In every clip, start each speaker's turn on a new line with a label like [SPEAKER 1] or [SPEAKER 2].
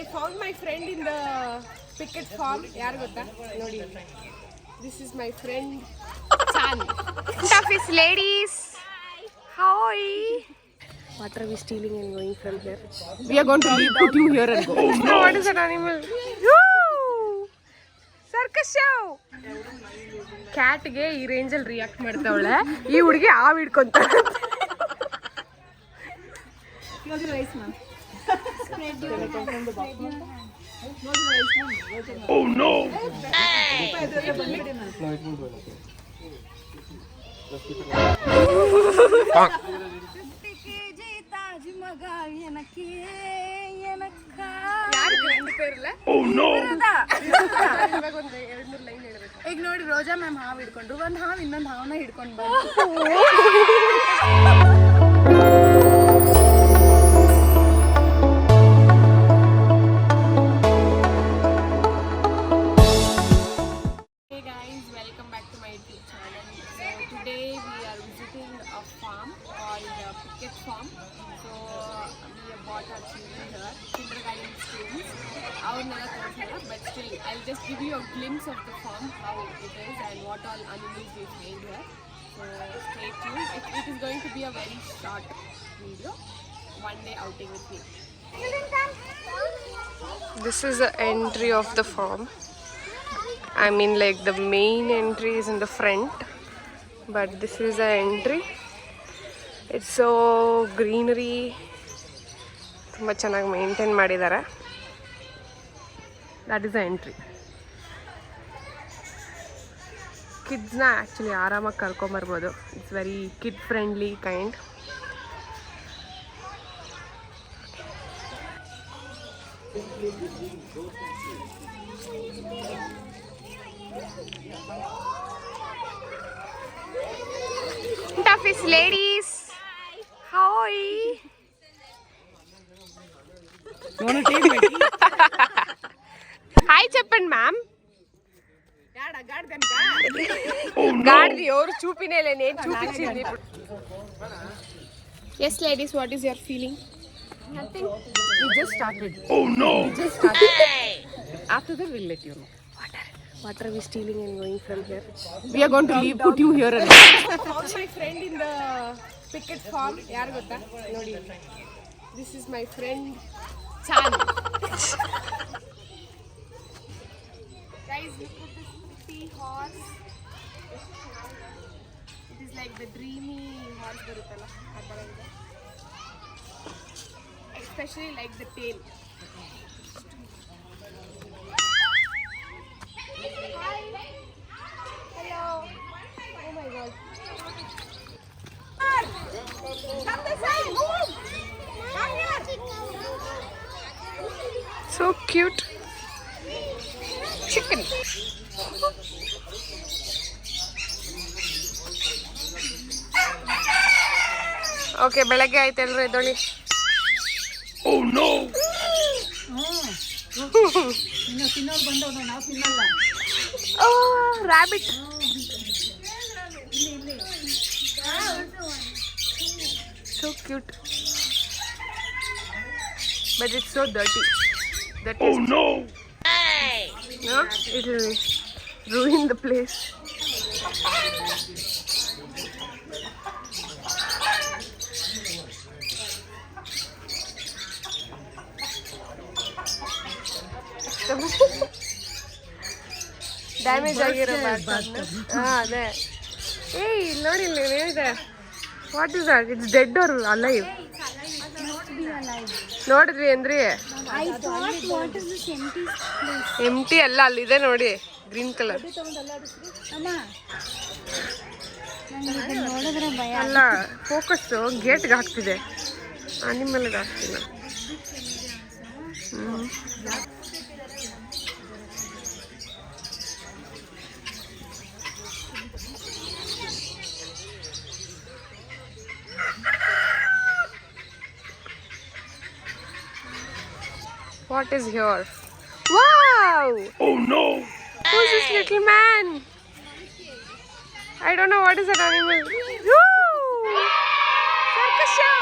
[SPEAKER 1] I found my friend in the picket farm. Yaar gotta nodi. This is my friend Chan.
[SPEAKER 2] Office ladies. Hi.
[SPEAKER 1] What are we stealing and going from here? We are going to leave, put you here and go.
[SPEAKER 2] Oh no! What is that animal? Woo! Circus show. Cat ಗೆ ಈ range ಅಲ್ಲಿ react ಮಾಡ್ತಾವಳೆ. ಈ ಹುಡುಗಿ ಹಾವು ಹಿಡ್ಕೊಂತಾಳೆ.
[SPEAKER 3] Close your eyes, ma'am. Spread your hands.
[SPEAKER 2] Oh no! Oh no!
[SPEAKER 3] ಈಗ ನೋಡಿ ರೋಜಾ ma'am ಹಾವು ಹಿಡ್ಕೊಂಡ್ರು ಒಂದು ಹಾವು ಇನ್ನೊಂದು ಹಾವನ್ನ ಹಿಡ್ಕೊಂಡು
[SPEAKER 1] Hey guys, welcome back to my YouTube channel. So today we are visiting a farm called Picket Farm. So we have bought our children here, kindergarten students. But still, I'll just give you a glimpse of the farm, how it is and what all animals we find here. So stay tuned. It is going to be a very short video. One day outing with me.
[SPEAKER 2] This is the entry of the farm. I mean, like the main entry is in the front, but this is the entry. It's so greenery. ತುಂಬಾ ಚೆನ್ನಾಗಿ maintain ಮಾಡಿದ್ದಾರೆ. That is the entry. ಕಿಡ್ಸ್ನ actually ಆರಾಮಾಗಿ ಕರ್ಕೊಂಬರ್ಬೋದು. It's very kid friendly kind. Office ladies. Hi.
[SPEAKER 1] You want to take my tea?
[SPEAKER 2] Hi చెప్పండి ma'am. గాడిది ఎవరు చూపినేలే, నేను చూపించింది ఇప్పుడు. Yes ladies, what is your feeling?
[SPEAKER 1] Nothing. We just started. Oh no! We just started. After that, we'll let you know.
[SPEAKER 2] What are we stealing and going from here?
[SPEAKER 1] We are going to leave, put you here and go. I found my friend in the picket farm. Yaar gotta nodi. This is my friend Chan. Guys, look at this pretty horse. It is like the dreamy horse barutala. Especially like the tail. Hi. Hello. Oh my god. Come this way. Move. Come here.
[SPEAKER 2] So cute.
[SPEAKER 1] Chicken.
[SPEAKER 2] Okay, ಬೆಳಗ್ಗೆ ಆಯ್ತು, ಎಲ್ಲರೂ ಎದ್ದೊಳಿ.
[SPEAKER 1] Oh no.
[SPEAKER 3] ಇನ್ನು ತಿನ್ನೋರು ಬಂದವನು ನಾವು ತಿನ್ನಲ್ಲ.
[SPEAKER 2] Rabbit. So cute. But it's so dirty. Oh no! No? It will ruin the place. Damage ಆಗಿರೋ ಅದೇ. ಏಯ್ ನೋಡಿ, ಇಲ್ಲಿ ಏನಿದೆ? What is that? It's dead R alive? ನೋಡಿದ್ವಿ ಅಂದ್ರಿ? ಎಂಟಿ ಅಲ್ಲ, ಅಲ್ಲಿದೆ ನೋಡಿ, ಗ್ರೀನ್ ಕಲರ್. ಅಲ್ಲ, focus ಗೇಟ್ಗೆ ಹಾಕ್ತಿದೆ, ಅನಿಮಲ್ಗೆ ಹಾಕ್ತಿಲ್ಲ. What is here? Wow! Oh no! Who's this little man? I don't know what is that animal. Woo! Circus show!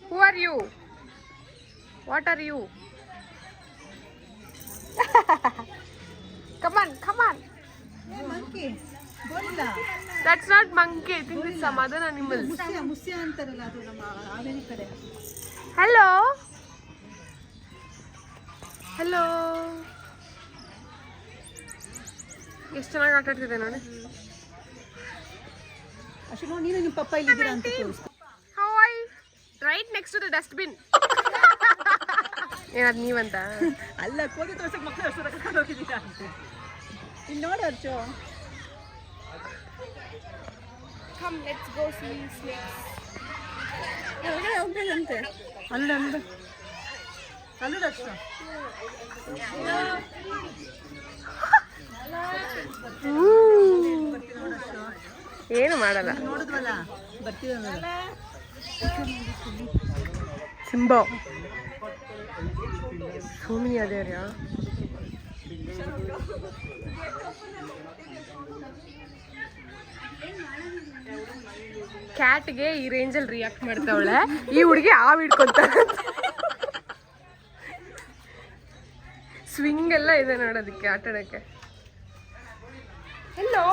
[SPEAKER 2] Who are you? What are you? Come on, come on.
[SPEAKER 3] monkey. Gorilla.
[SPEAKER 2] That's not monkey. I think it's some other animal.
[SPEAKER 3] ಮುಸ್ಯ ಅಂತಾರಲ್ಲ ಅದು ನಮ್ಮ ಹಾವೇರಿ ಕಡೆ.
[SPEAKER 2] Hello. Hello. ಎಷ್ಟು ಚೆನ್ನಾಗಿ ಆಟ ಆಡ್ತಿದೆ ನೋಡಿ.
[SPEAKER 3] ಅಷ್ಟು ನೋಡಿ ನೀನು ನಿಮ್ಮ ಪಪ್ಪ ಇಲ್ಲಿದ್ದೀರಾ ಅಂತ ತೋರಿಸ್ತಾ.
[SPEAKER 2] How are you? Right next to the dustbin. ಏನದು ನೀವಂತ?
[SPEAKER 3] ಅಲ್ಲ ಕೋತಿ ತೋರ್ಸಕ್ಕೆ ಮಕ್ಕಳು ಅಷ್ಟು ಕರ್ಕೊಂಡು ಹೋಗಿದ್ದೀರಾ ಅಂತ. ಇಲ್ಲಿ ನೋಡಿ arch.
[SPEAKER 2] Come, let's go see snakes.
[SPEAKER 3] ಹೊರಗಡೆ ಹೋಗ್ಬೇಕಂತೆ. ಅಲ್ಲ ಅಲ್ಲ ಅಲ್ಲ ಅಷ್ಟು.
[SPEAKER 2] ಏನು ಮಾಡಲ್ಲ.
[SPEAKER 3] ನೋಡಿದ್ವಲ್ಲ ಬರ್ತೀವಿ
[SPEAKER 2] Simba. So many are there, yeah. ಕ್ಯಾಟ್ಗೆ ಈ ರೇಂಜಲ್ಲಿ ರಿಯಾಕ್ಟ್ ಮಾಡ್ತಾವಳೆ, ಈ ಹುಡುಗಿ ಹಾವು ಹಿಡ್ಕೊಂತಾಳೆ. ಸ್ವಿಂಗ್ ಎಲ್ಲ ಇದೆ ನೋಡೋದಕ್ಕೆ, ಆಟ ಆಡೋಕ್ಕೆ. Hello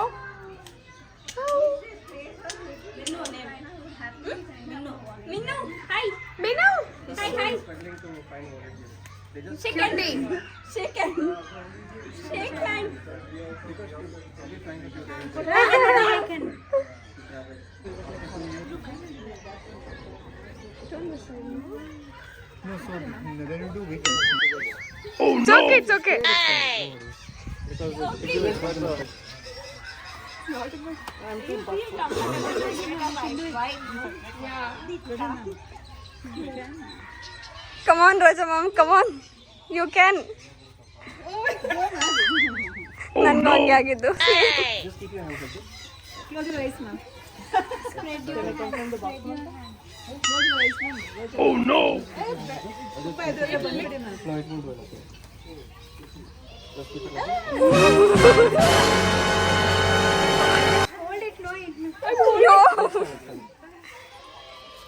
[SPEAKER 1] Minnu, hi.
[SPEAKER 2] ಮೀನು.
[SPEAKER 1] Hi, hi. Shake hand. Shake hand. Shake hand.
[SPEAKER 4] No, so when you do weekend,
[SPEAKER 2] It's okay, it's okay.
[SPEAKER 4] because if you wait for the
[SPEAKER 5] Come on, Roja mom, come on. You can. ನನ್ಗೆ ಹಂಗೆ ಆಗಿದ್ದು.
[SPEAKER 4] just keep your hands like this.
[SPEAKER 3] Close your eyes ma'am.
[SPEAKER 4] Can I come from the box?
[SPEAKER 3] Close your eyes ma'am. ತುಂಬ ಎದುರಿಗೆ ಬಂದ್ಬಿಡಿ ma'am.
[SPEAKER 4] No, it won't go like that. Just keep it like that.
[SPEAKER 5] Hold it, no. No.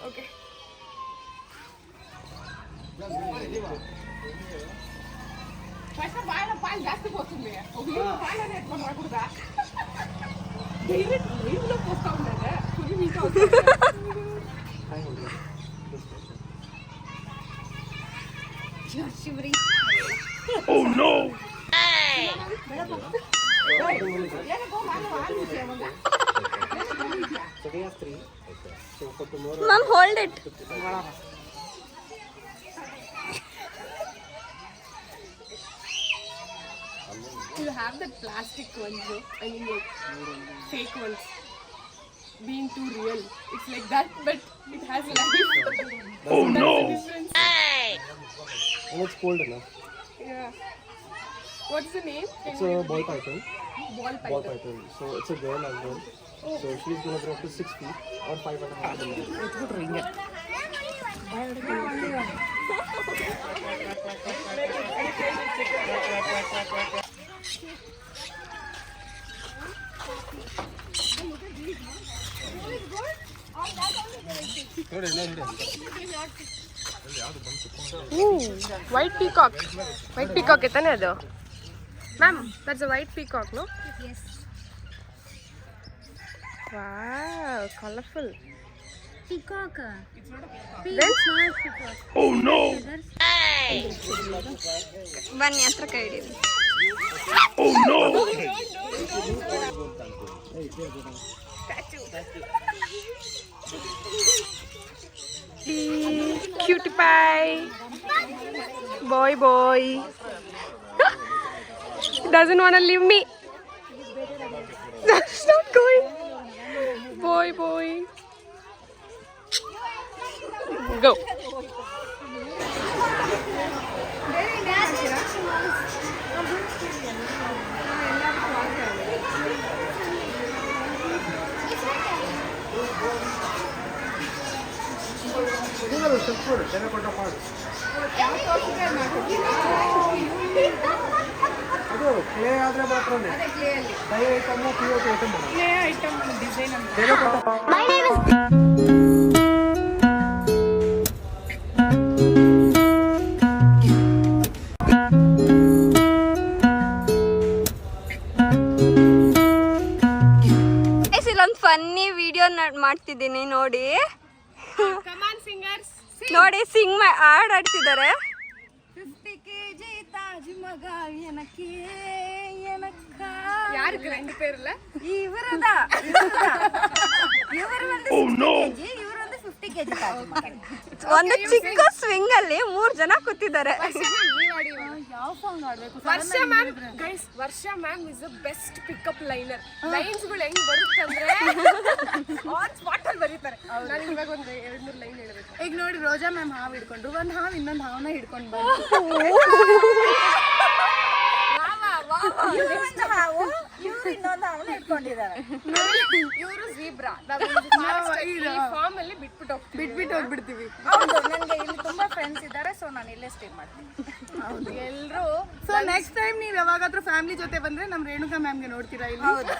[SPEAKER 2] Okay. ಪಾಲ್ ಜಾಸ್ತಿ ಹೋಗ್తుంది.
[SPEAKER 4] Hang on, yeah.
[SPEAKER 5] Shivering.
[SPEAKER 4] So we have 3. So for tomorrow,
[SPEAKER 5] Mom, hold it.
[SPEAKER 2] You have the plastic ones, no? I mean like fake ones. Being too real. It's like that, but it has life. Oh no! Difference.
[SPEAKER 4] and it's cold enough.
[SPEAKER 2] Yeah. What's the name?
[SPEAKER 4] It's a ball python.
[SPEAKER 2] Ball
[SPEAKER 4] Ball
[SPEAKER 2] python.
[SPEAKER 4] python. So it's a girl as well. So she's gonna grow up to 6 feet or 5.5 feet.
[SPEAKER 2] Ooh, white peacock. White peacock itane ado. Ma'am, that's a white peacock, no?
[SPEAKER 5] Yes.
[SPEAKER 2] Wow, colorful.
[SPEAKER 5] Peacock.
[SPEAKER 2] Then?
[SPEAKER 5] Peacock.
[SPEAKER 2] Oh no!
[SPEAKER 5] ಬನ್ನಿ ಹತ್ರ ಕೈ ಹಿಡೀರಿ.
[SPEAKER 2] Oh no! Cutie pie. Boy, boy. Doesn't want to leave me. That's not going. Boy, boy. Go.
[SPEAKER 4] ಅದು clay ಆದ್ರೆ ಮಾತ್ರನೇ die item POP item
[SPEAKER 3] clay item design ಅಂತ.
[SPEAKER 5] ಮಾಡ್ತಿದ್ದೀನಿ ನೋಡಿ.
[SPEAKER 1] Come on, singers. Sing.
[SPEAKER 5] ನೋಡಿ ಹಾಡ್ ಆಡ್ತಿದ್ದಾರೆ. 50 kg ತಾಜ್ ಮಗ ಏನಕ್ಕೆ ಏನಕ್ಕ
[SPEAKER 1] ಯಾರು ಗಂಡ ಪೇರಲ್ಲ
[SPEAKER 5] ಇವರದ ಇವರು ಒಂದು 60 kg ಇವರೊಂದು 50 kg ತಾಜ್ ಮಗ. ಒಂದು ಚಿಕ್ಕ ಸ್ವಿಂಗ್ ಅಲ್ಲಿ 3 ಜನ ಕೂತಿದ್ದಾರೆ.
[SPEAKER 3] ಯಾವ ಸಾಂಗ್ ಆಡ್ಬೇಕು?
[SPEAKER 1] ವರ್ಷ ಮ್ಯಾಮ್ ಗೈಸ್, ವರ್ಷ ma'am is the best pickup liner. Lines ಗಳು ಹೆಂಗ್ ಬರುತ್ತೆ ಅಂದ್ರೆ ಆನ್ ಸ್ಪಾಟ್ ಅಲ್ಲಿ ಬರೀತಾರೆ. ನಾನು ಇವಾಗ ಒಂದು 2-3 ಲೈನ್ ಹೇಳ್ಬೇಕು.
[SPEAKER 3] ಈಗ ನೋಡಿ, ರೋಜಾ ಮ್ಯಾಮ್ ಹಾವು ಹಿಡ್ಕೊಂಡ್ರು, ಒಂದ್ ಹಾವು ಇನ್ನೊಂದು ಹಾವನ್ನ ಹಿಡ್ಕೊಂಡು ಬಂದು
[SPEAKER 1] ಇವರು ಝೀಬ್ರಾ. ಫಾರ್ಮ್ ಅಲ್ಲಿ ಬಿಟ್ಬಿಟ್ಟು
[SPEAKER 3] ಹೋಗ್ಬಿಡ್ತೀವಿ.
[SPEAKER 5] ನನಗೆ ಇಲ್ಲಿ ತುಂಬಾ ಫ್ರೆಂಡ್ಸ್ ಇದ್ದಾರೆ, ಸೊ ನಾನು ಇಲ್ಲೇ ಸ್ಟೇ ಮಾಡ್ತೀನಿ.
[SPEAKER 1] ಎಲ್ರು.
[SPEAKER 3] ಸೊ ನೆಕ್ಸ್ಟ್ ಟೈಮ್ ನೀವು ಯಾವಾಗಾದ್ರೂ ಫ್ಯಾಮಿಲಿ ಜೊತೆ ಬಂದ್ರೆ ನಮ್ ರೇಣುಕಾ ಮ್ಯಾಮ್ಗೆ ನೋಡ್ತೀರಾ ಇಲ್ಲಿ?
[SPEAKER 5] ಹೌದು,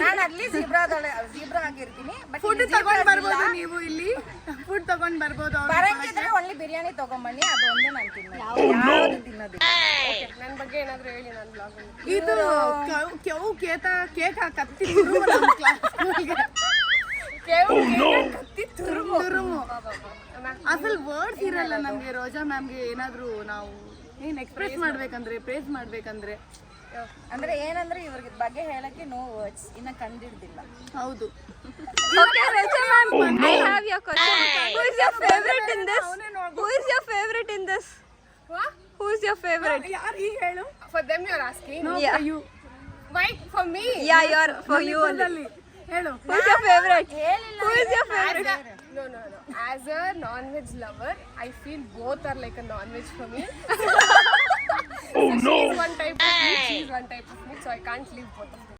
[SPEAKER 5] ನಾನು ಅಲ್ಲಿ ಝೀಬ್ರಾ ಆಗಿರ್ತೀನಿ.
[SPEAKER 3] ಫುಡ್ ತಗೊಂಡ್ ಬರ್ಬೋದು, ನೀವು ಇಲ್ಲಿ ಫುಡ್ ತಗೊಂಡ್ ಬರ್ಬೋದು.
[SPEAKER 5] ಬರಂಗಿದ್ರೆ ಒಳ್ಳೆ ಬಿರಿಯಾನಿ ತಗೊಂಬನ್ನಿ, ಅದು ಒಂದೇ ನಾನು ಯಾವ್ದು ತಿನ್ನೋದಿಲ್ಲ.
[SPEAKER 1] ನನ್ನ ಬಗ್ಗೆ ಏನಾದ್ರು ಹೇಳಿ ನಾನು ಬ್ಲಾಗ್ ಅಲ್ಲಿ.
[SPEAKER 3] ಇದು ಕೆವು ಕೇಕ ಕತ್ತಿ ತುರುಮು. ಅಸಲ್ ವರ್ಡ್ಸ್ ಇರಲ್ಲ ನಮ್ಗೆ. ರೋಜಾ ಮ್ಯಾಮ್ಗೆ ಏನಾದ್ರು ನಾವು ಏನ್ ಎಕ್ಸ್ಪ್ರೆಸ್ ಮಾಡ್ಬೇಕಂದ್ರೆ, ಪ್ರೇಸ್ ಮಾಡ್ಬೇಕಂದ್ರೆ,
[SPEAKER 5] ಅಂದ್ರೆ ಏನಂದ್ರೆ ಇವ್ರಿಗೆ ಬಗ್ಗೆ ಹೇಳಕ್ಕೆ ನೋ ವರ್ಡ್ಸ್, ಇನ್ನ ಕಂಡಿಡ್ದಿಲ್ಲ.
[SPEAKER 3] ಹೌದು.
[SPEAKER 5] Okay, Roja ma'am, I have your question. Who is your favorite in this? Who is your favorite in this?
[SPEAKER 1] What?
[SPEAKER 5] Who is your favorite?
[SPEAKER 3] ಯಾರು ಈಗ ಹೇಳು?
[SPEAKER 1] For them you are asking.
[SPEAKER 5] Yeah.
[SPEAKER 1] Why for me?
[SPEAKER 5] Yeah, you're for you only.
[SPEAKER 3] ಹೇಳು.
[SPEAKER 5] Who is your favorite? Who is your favorite?
[SPEAKER 1] No. As a non-veg lover, I feel both are like a non-veg for me. Oh no! She is one type of meat, she is one type of meat, so I can't leave both of them.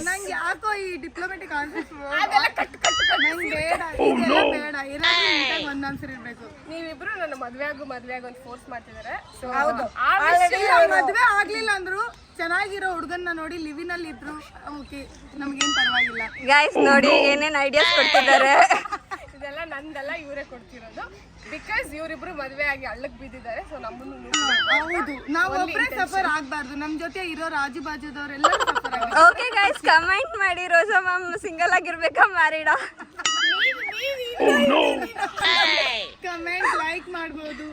[SPEAKER 3] ನಂಗೆ ಯಾಕೋ ಈ diplomatic answers
[SPEAKER 1] ಅದೆಲ್ಲ cut
[SPEAKER 3] ನಂಗೆ ಬೇಡ, ಇದೆಲ್ಲ ಬೇಡ. ಏನಾದ್ರೂ ನೀಟಾಗಿ ಒಂದ್ ಆನ್ಸರ್ ಇರ್ಬೇಕು.
[SPEAKER 1] ನೀವಿಬ್ರು ನನ್ನ ಮದ್ವೆ ಆಗು ಅಂತ ಫೋರ್ಸ್ ಮಾಡ್ತಿದ್ದಾರೆ. ಸೊ
[SPEAKER 3] ಮದ್ವೆ ಆಗ್ಲಿಲ್ಲ ಅಂದ್ರು ಚೆನ್ನಾಗಿರೋ ಹುಡುಗನ್ನ ನೋಡಿ ಲಿವಿನ್ ಅಲ್ಲಿ ಇದ್ರು ಓಕೆ, ನಮ್ಗೇನ್ ಪರವಾಗಿಲ್ಲ.
[SPEAKER 5] ಗೈಸ್ ನೋಡಿ ಏನೇನ್ ಐಡಿಯಾಸ್ ಕೊಡ್ತಿದ್ದಾರೆ.
[SPEAKER 1] ಇದೆಲ್ಲ ನಂದೆಲ್ಲ ಇವರೇ ಕೊಡ್ತಿರೋದು. ಬಿಕಾಸ್ ಇವರಿಬ್ರು ಮದ್ವೆ ಆಗಿ ಹಳ್ಳಕ್ ಬಿದ್ದಿದ್ದಾರೆ. ಸೊ ನಮ್ಮನ್ನು
[SPEAKER 3] ಹೌದು, ನಾವು ಒಬ್ಬರೇ ಸಫರ್ ಆಗ್ಬಾರ್ದು, ನಮ್ ಜೊತೆ ಇರೋ ರಾಜು ಬಾಜುದವರೆಲ್ಲ ಸಫರ್ ಆಗ.
[SPEAKER 5] ಓಕೆ ಗೈಸ್, ಕಮೆಂಟ್ ಮಾಡಿ ರೋಜಾ ಮ್ಯಾಮ್ ಸಿಂಗಲ್ ಆಗಿರ್ಬೇಕಾ ಮ್ಯಾರಿಡಾ?
[SPEAKER 3] ಕಮೆಂಟ್ ಲೈಕ್ ಮಾಡ್ಬೋದು.